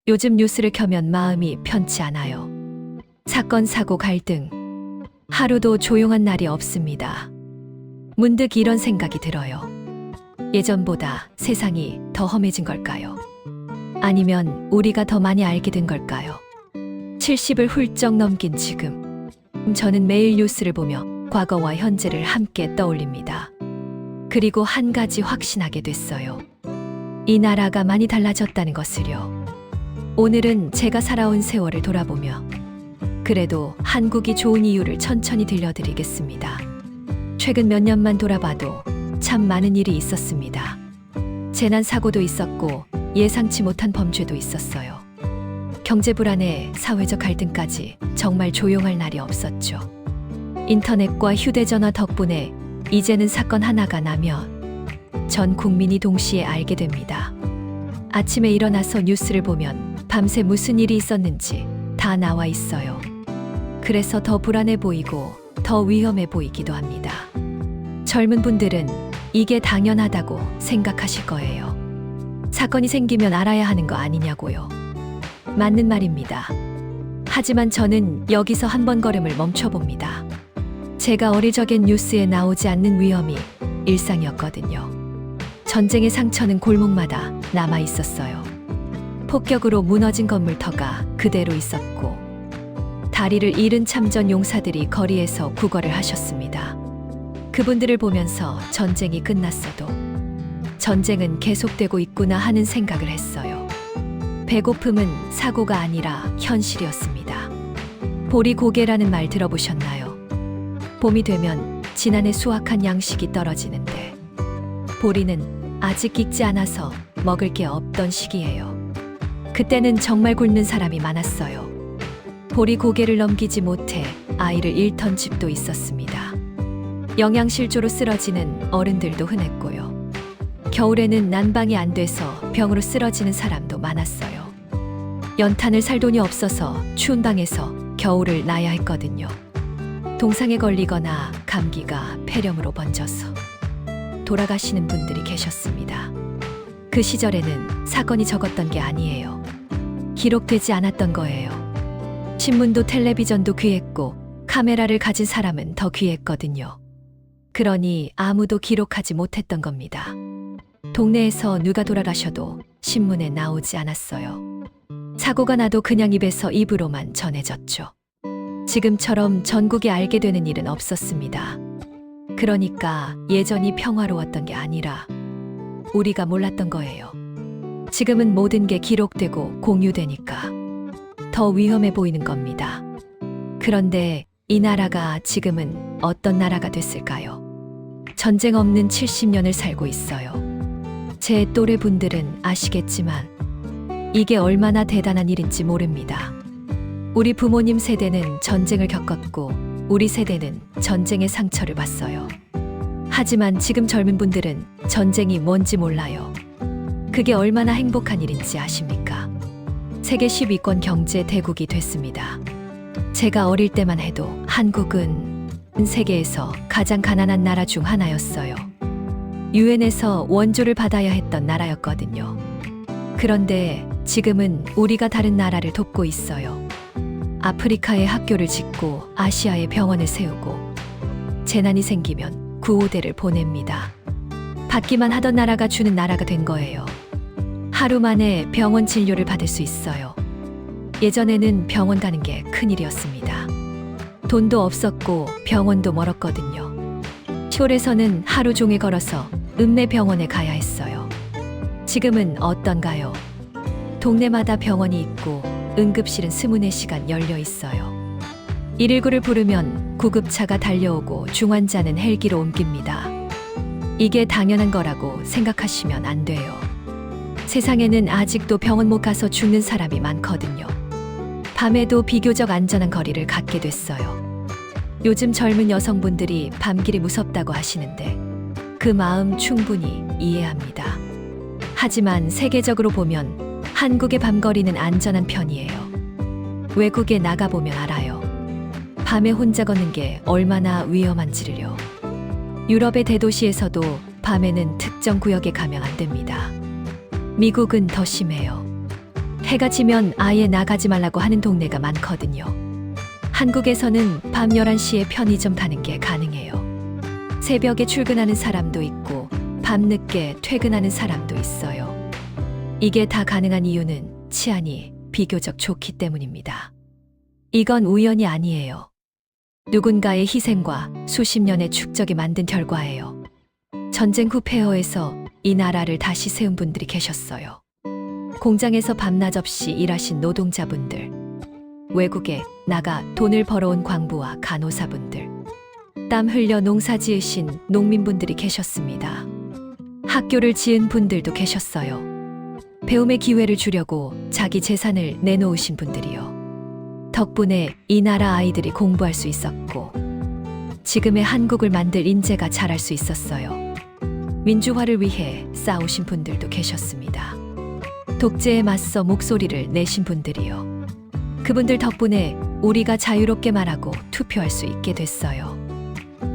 요즘 뉴스를 켜면 마음이 편치 않아요. 사건, 사고, 갈등. 하루도 조용한 날이 없습니다. 문득 이런 생각이 들어요. 예전보다 세상이 더 험해진 걸까요? 아니면 우리가 더 많이 알게 된 걸까요? 70을 훌쩍 넘긴 지금, 저는 매일 뉴스를 보며 과거와 현재를 함께 떠올립니다. 그리고 한 가지 확신하게 됐어요. 이 나라가 많이 달라졌다는 것을요. 오늘은 제가 살아온 세월을 돌아보며 그래도 한국이 좋은 이유를 천천히 들려드리겠습니다. 최근 몇 년만 돌아봐도 참 많은 일이 있었습니다. 재난 사고도 있었고 예상치 못한 범죄도 있었어요. 경제 불안에 사회적 갈등까지 정말 조용할 날이 없었죠. 인터넷과 휴대전화 덕분에 이제는 사건 하나가 나면 전 국민이 동시에 알게 됩니다. 아침에 일어나서 뉴스를 보면 밤새 무슨 일이 있었는지 다 나와 있어요. 그래서 더 불안해 보이고 더 위험해 보이기도 합니다. 젊은 분들은 이게 당연하다고 생각하실 거예요. 사건이 생기면 알아야 하는 거 아니냐고요. 맞는 말입니다. 하지만 저는 여기서 한 번 걸음을 멈춰봅니다. 제가 어릴 적엔 뉴스에 나오지 않는 위험이 일상이었거든요. 전쟁의 상처는 골목마다 남아 있었어요. 폭격으로 무너진 건물터가 그대로 있었고, 다리를 잃은 참전 용사들이 거리에서 구걸을 하셨습니다. 그분들을 보면서 전쟁이 끝났어도 전쟁은 계속되고 있구나 하는 생각을 했어요. 배고픔은 사고가 아니라 현실이었습니다. 보리고개라는 말 들어보셨나요? 봄이 되면 지난해 수확한 양식이 떨어지는데 보리는 아직 익지 않아서 먹을 게 없던 시기예요. 그때는 정말 굶는 사람이 많았어요. 보리고개를 넘기지 못해 아이를 잃던 집도 있었습니다. 영양실조로 쓰러지는 어른들도 흔했고요. 겨울에는 난방이 안 돼서 병으로 쓰러지는 사람도 많았어요. 연탄을 살 돈이 없어서 추운 방에서 겨울을 나야 했거든요. 동상에 걸리거나 감기가 폐렴으로 번져서 돌아가시는 분들이 계셨습니다. 그 시절에는 사건이 적었던 게 아니에요. 기록되지 않았던 거예요. 신문도 텔레비전도 귀했고 카메라를 가진 사람은 더 귀했거든요. 그러니 아무도 기록하지 못했던 겁니다. 동네에서 누가 돌아가셔도 신문에 나오지 않았어요. 사고가 나도 그냥 입에서 입으로만 전해졌죠. 지금처럼 전국이 알게 되는 일은 없었습니다. 그러니까 예전이 평화로웠던 게 아니라 우리가 몰랐던 거예요. 지금은 모든 게 기록되고 공유되니까 더 위험해 보이는 겁니다. 그런데 이 나라가 지금은 어떤 나라가 됐을까요? 전쟁 없는 70년을 살고 있어요. 제 또래 분들은 아시겠지만 이게 얼마나 대단한 일인지 모릅니다. 우리 부모님 세대는 전쟁을 겪었고 우리 세대는 전쟁의 상처를 봤어요. 하지만 지금 젊은 분들은 전쟁이 뭔지 몰라요. 그게 얼마나 행복한 일인지 아십니까? 세계 10위권 경제 대국이 됐습니다. 제가 어릴 때만 해도 한국은 세계에서 가장 가난한 나라 중 하나였어요. 유엔에서 원조를 받아야 했던 나라였거든요. 그런데 지금은 우리가 다른 나라를 돕고 있어요. 아프리카에 학교를 짓고 아시아에 병원을 세우고 재난이 생기면 구호대를 보냅니다. 받기만 하던 나라가 주는 나라가 된 거예요. 하루 만에 병원 진료를 받을 수 있어요. 예전에는 병원 가는 게 큰일이었습니다. 돈도 없었고 병원도 멀었거든요. 시골에서는 하루 종일 걸어서 읍내 병원에 가야 했어요. 지금은 어떤가요? 동네마다 병원이 있고 응급실은 24시간 열려 있어요. 119를 부르면 구급차가 달려오고 중환자는 헬기로 옮깁니다. 이게 당연한 거라고 생각하시면 안 돼요. 세상에는 아직도 병원 못 가서 죽는 사람이 많거든요. 밤에도 비교적 안전한 거리를 갖게 됐어요. 요즘 젊은 여성분들이 밤길이 무섭다고 하시는데 그 마음 충분히 이해합니다. 하지만 세계적으로 보면 한국의 밤거리는 안전한 편이에요. 외국에 나가보면 알아요. 밤에 혼자 걷는 게 얼마나 위험한지를요. 유럽의 대도시에서도 밤에는 특정 구역에 가면 안 됩니다. 미국은 더 심해요. 해가 지면 아예 나가지 말라고 하는 동네가 많거든요. 한국에서는 밤 11시에 편의점 가는 게 가능해요. 새벽에 출근하는 사람도 있고 밤늦게 퇴근하는 사람도 있어요. 이게 다 가능한 이유는 치안이 비교적 좋기 때문입니다. 이건 우연이 아니에요. 누군가의 희생과 수십 년의 축적이 만든 결과예요. 전쟁 후 폐허에서 이 나라를 다시 세운 분들이 계셨어요. 공장에서 밤낮 없이 일하신 노동자분들, 외국에 나가 돈을 벌어온 광부와 간호사분들, 땀 흘려 농사 지으신 농민분들이 계셨습니다. 학교를 지은 분들도 계셨어요. 배움의 기회를 주려고 자기 재산을 내놓으신 분들이요. 덕분에 이 나라 아이들이 공부할 수 있었고 지금의 한국을 만들 인재가 자랄 수 있었어요. 민주화를 위해 싸우신 분들도 계셨습니다. 독재에 맞서 목소리를 내신 분들이요. 그분들 덕분에 우리가 자유롭게 말하고 투표할 수 있게 됐어요.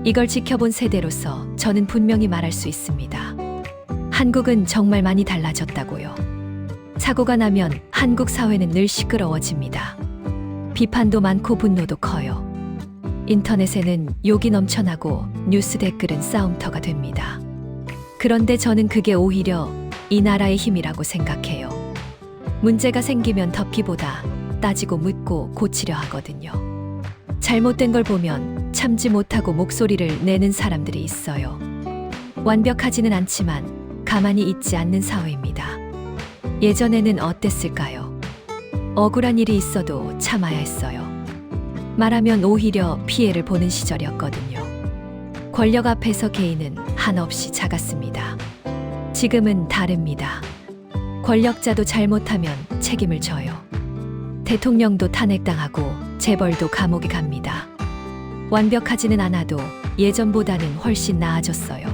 이걸 지켜본 세대로서 저는 분명히 말할 수 있습니다. 한국은 정말 많이 달라졌다고요. 사고가 나면 한국 사회는 늘 시끄러워집니다. 비판도 많고 분노도 커요. 인터넷에는 욕이 넘쳐나고 뉴스 댓글은 싸움터가 됩니다. 그런데 저는 그게 오히려 이 나라의 힘이라고 생각해요. 문제가 생기면 덮기보다 따지고 묻고 고치려 하거든요. 잘못된 걸 보면 참지 못하고 목소리를 내는 사람들이 있어요. 완벽하지는 않지만 가만히 있지 않는 사회입니다. 예전에는 어땠을까요? 억울한 일이 있어도 참아야 했어요. 말하면 오히려 피해를 보는 시절이었거든요. 권력 앞에서 개인은 한없이 작았습니다. 지금은 다릅니다. 권력자도 잘못하면 책임을 져요. 대통령도 탄핵당하고 재벌도 감옥에 갑니다. 완벽하지는 않아도 예전보다는 훨씬 나아졌어요.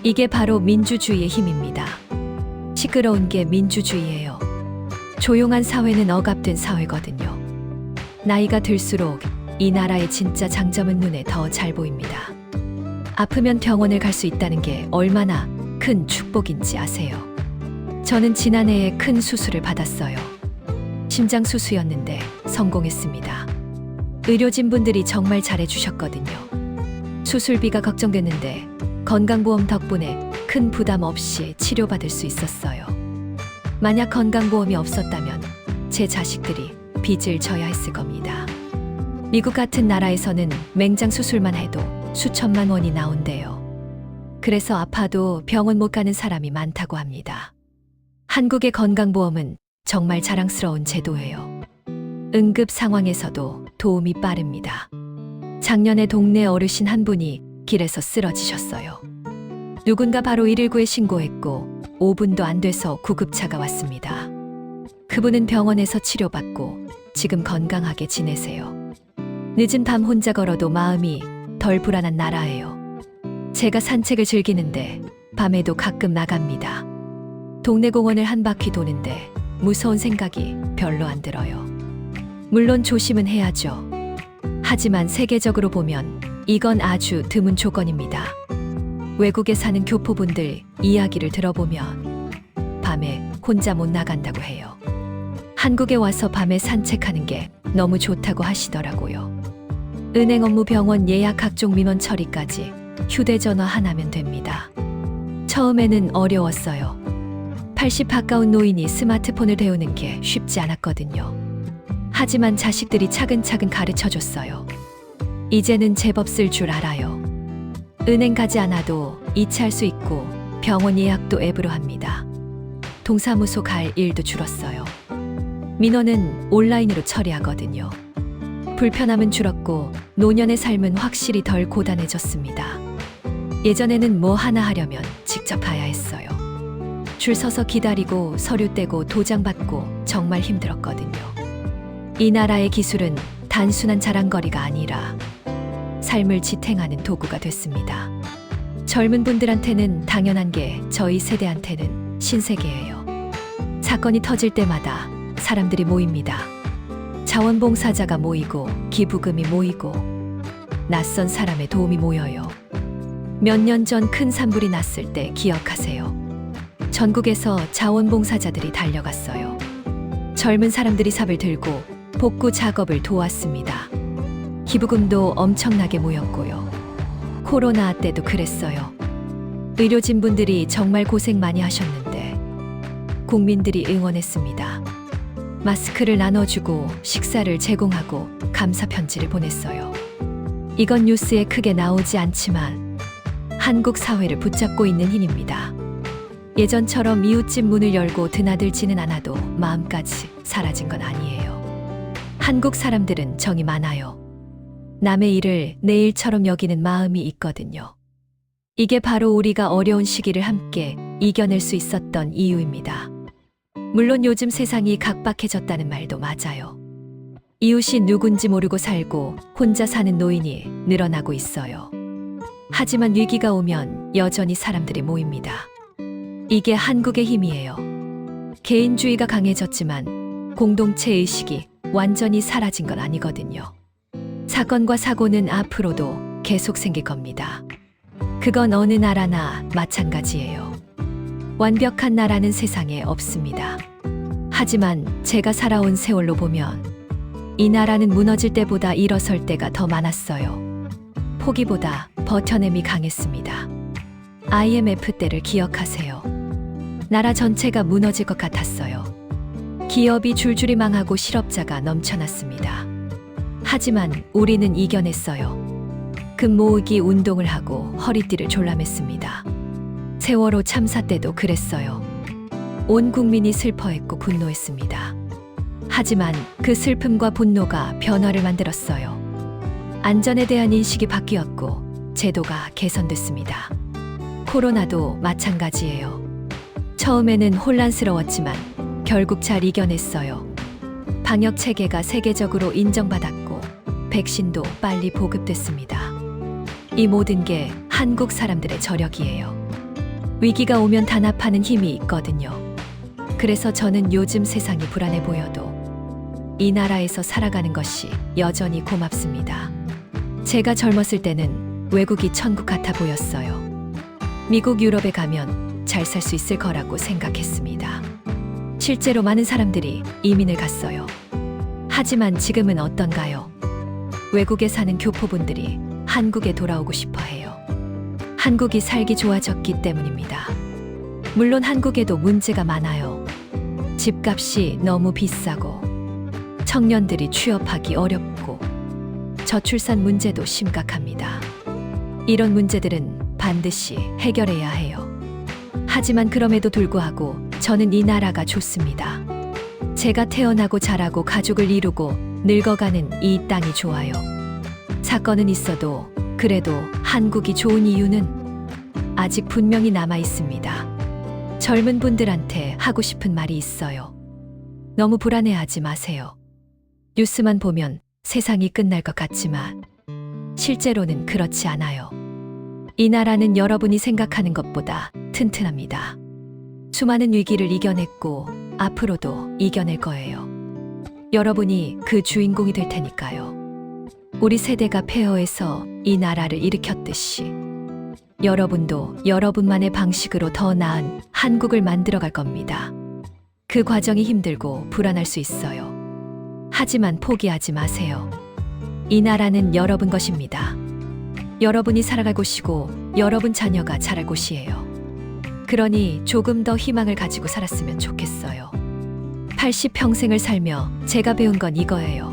이게 바로 민주주의의 힘입니다. 시끄러운 게 민주주의예요. 조용한 사회는 억압된 사회거든요. 나이가 들수록 이 나라의 진짜 장점은 눈에 더 잘 보입니다. 아프면 병원을 갈 수 있다는 게 얼마나 큰 축복인지 아세요? 저는 지난해에 큰 수술을 받았어요. 심장 수술이었는데 성공했습니다. 의료진분들이 정말 잘해주셨거든요. 수술비가 걱정됐는데 건강보험 덕분에 큰 부담 없이 치료받을 수 있었어요. 만약 건강보험이 없었다면 제 자식들이 빚을 져야 했을 겁니다. 미국 같은 나라에서는 맹장 수술만 해도 수천만 원이 나온대요. 그래서 아파도 병원 못 가는 사람이 많다고 합니다. 한국의 건강보험은 정말 자랑스러운 제도예요. 응급 상황에서도 도움이 빠릅니다. 작년에 동네 어르신 한 분이 길에서 쓰러지셨어요. 누군가 바로 119에 신고했고 5분도 안 돼서 구급차가 왔습니다. 그분은 병원에서 치료받고 지금 건강하게 지내세요. 늦은 밤 혼자 걸어도 마음이 덜 불안한 나라예요. 제가 산책을 즐기는데 밤에도 가끔 나갑니다. 동네 공원을 한 바퀴 도는데 무서운 생각이 별로 안 들어요. 물론 조심은 해야죠. 하지만 세계적으로 보면 이건 아주 드문 조건입니다. 외국에 사는 교포분들 이야기를 들어보면 밤에 혼자 못 나간다고 해요. 한국에 와서 밤에 산책하는 게 너무 좋다고 하시더라고요. 은행 업무, 병원 예약, 각종 민원 처리까지 휴대전화 하나면 됩니다. 처음에는 어려웠어요. 80 가까운 노인이 스마트폰을 배우는 게 쉽지 않았거든요. 하지만 자식들이 차근차근 가르쳐줬어요. 이제는 제법 쓸 줄 알아요. 은행 가지 않아도 이체할 수 있고 병원 예약도 앱으로 합니다. 동사무소 갈 일도 줄었어요. 민원은 온라인으로 처리하거든요. 불편함은 줄었고 노년의 삶은 확실히 덜 고단해졌습니다. 예전에는 뭐 하나 하려면 직접 가야 했어요. 줄 서서 기다리고 서류 떼고 도장 받고 정말 힘들었거든요. 이 나라의 기술은 단순한 자랑거리가 아니라 삶을 지탱하는 도구가 됐습니다. 젊은 분들한테는 당연한 게 저희 세대한테는 신세계예요. 사건이 터질 때마다 사람들이 모입니다. 자원봉사자가 모이고 기부금이 모이고 낯선 사람의 도움이 모여요. 몇 년 전 큰 산불이 났을 때 기억하세요. 전국에서 자원봉사자들이 달려갔어요. 젊은 사람들이 삽을 들고 복구 작업을 도왔습니다. 기부금도 엄청나게 모였고요. 코로나 때도 그랬어요. 의료진분들이 정말 고생 많이 하셨는데 국민들이 응원했습니다. 마스크를 나눠주고 식사를 제공하고 감사 편지를 보냈어요. 이건 뉴스에 크게 나오지 않지만 한국 사회를 붙잡고 있는 힘입니다. 예전처럼 이웃집 문을 열고 드나들지는 않아도 마음까지 사라진 건 아니에요. 한국 사람들은 정이 많아요. 남의 일을 내 일처럼 여기는 마음이 있거든요. 이게 바로 우리가 어려운 시기를 함께 이겨낼 수 있었던 이유입니다. 물론 요즘 세상이 각박해졌다는 말도 맞아요. 이웃이 누군지 모르고 살고 혼자 사는 노인이 늘어나고 있어요. 하지만 위기가 오면 여전히 사람들이 모입니다. 이게 한국의 힘이에요. 개인주의가 강해졌지만 공동체 의식이 완전히 사라진 건 아니거든요. 사건과 사고는 앞으로도 계속 생길 겁니다. 그건 어느 나라나 마찬가지예요. 완벽한 나라는 세상에 없습니다. 하지만 제가 살아온 세월로 보면 이 나라는 무너질 때보다 일어설 때가 더 많았어요. 포기보다 버텨냄이 강했습니다. IMF 때를 기억하세요. 나라 전체가 무너질 것 같았어요. 기업이 줄줄이 망하고 실업자가 넘쳐났습니다. 하지만 우리는 이겨냈어요. 금 모으기 운동을 하고 허리띠를 졸라맸습니다. 세월호 참사 때도 그랬어요. 온 국민이 슬퍼했고 분노했습니다. 하지만 그 슬픔과 분노가 변화를 만들었어요. 안전에 대한 인식이 바뀌었고 제도가 개선됐습니다. 코로나도 마찬가지예요. 처음에는 혼란스러웠지만 결국 잘 이겨냈어요. 방역 체계가 세계적으로 인정받았고 백신도 빨리 보급됐습니다. 이 모든 게 한국 사람들의 저력이에요. 위기가 오면 단합하는 힘이 있거든요. 그래서 저는 요즘 세상이 불안해 보여도 이 나라에서 살아가는 것이 여전히 고맙습니다. 제가 젊었을 때는 외국이 천국 같아 보였어요. 미국, 유럽에 가면 잘 살 수 있을 거라고 생각했습니다. 실제로 많은 사람들이 이민을 갔어요. 하지만 지금은 어떤가요? 외국에 사는 교포분들이 한국에 돌아오고 싶어 해요. 한국이 살기 좋아졌기 때문입니다. 물론 한국에도 문제가 많아요. 집값이 너무 비싸고 청년들이 취업하기 어렵고 저출산 문제도 심각합니다. 이런 문제들은 반드시 해결해야 해요. 하지만 그럼에도 불구하고 저는 이 나라가 좋습니다. 제가 태어나고 자라고 가족을 이루고 늙어가는 이 땅이 좋아요. 사건은 있어도 그래도 한국이 좋은 이유는 아직 분명히 남아 있습니다. 젊은 분들한테 하고 싶은 말이 있어요. 너무 불안해하지 마세요. 뉴스만 보면 세상이 끝날 것 같지만 실제로는 그렇지 않아요. 이 나라는 여러분이 생각하는 것보다 튼튼합니다. 수많은 위기를 이겨냈고 앞으로도 이겨낼 거예요. 여러분이 그 주인공이 될 테니까요. 우리 세대가 폐허에서 이 나라를 일으켰듯이 여러분도 여러분만의 방식으로 더 나은 한국을 만들어갈 겁니다. 그 과정이 힘들고 불안할 수 있어요. 하지만 포기하지 마세요. 이 나라는 여러분 것입니다. 여러분이 살아갈 곳이고 여러분 자녀가 자랄 곳이에요. 그러니 조금 더 희망을 가지고 살았으면 좋겠어요. 80평생을 살며 제가 배운 건 이거예요.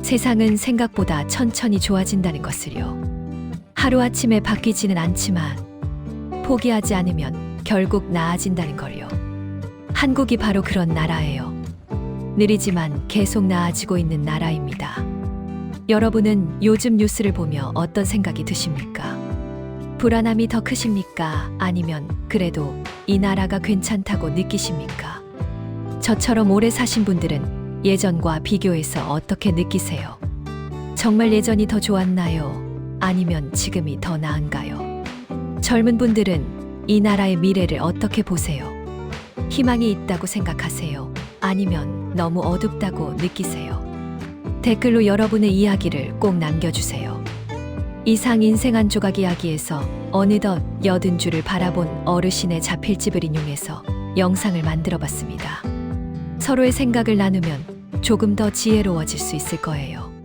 세상은 생각보다 천천히 좋아진다는 것을요. 하루아침에 바뀌지는 않지만 포기하지 않으면 결국 나아진다는 걸요. 한국이 바로 그런 나라예요. 느리지만 계속 나아지고 있는 나라입니다. 여러분은 요즘 뉴스를 보며 어떤 생각이 드십니까? 불안함이 더 크십니까? 아니면 그래도 이 나라가 괜찮다고 느끼십니까? 저처럼 오래 사신 분들은 예전과 비교해서 어떻게 느끼세요? 정말 예전이 더 좋았나요? 아니면 지금이 더 나은가요? 젊은 분들은 이 나라의 미래를 어떻게 보세요? 희망이 있다고 생각하세요? 아니면 너무 어둡다고 느끼세요? 댓글로 여러분의 이야기를 꼭 남겨주세요. 이상 인생 한 조각 이야기에서 어느덧 80줄을 바라본 어르신의 자필집을 인용해서 영상을 만들어봤습니다. 서로의 생각을 나누면 조금 더 지혜로워질 수 있을 거예요.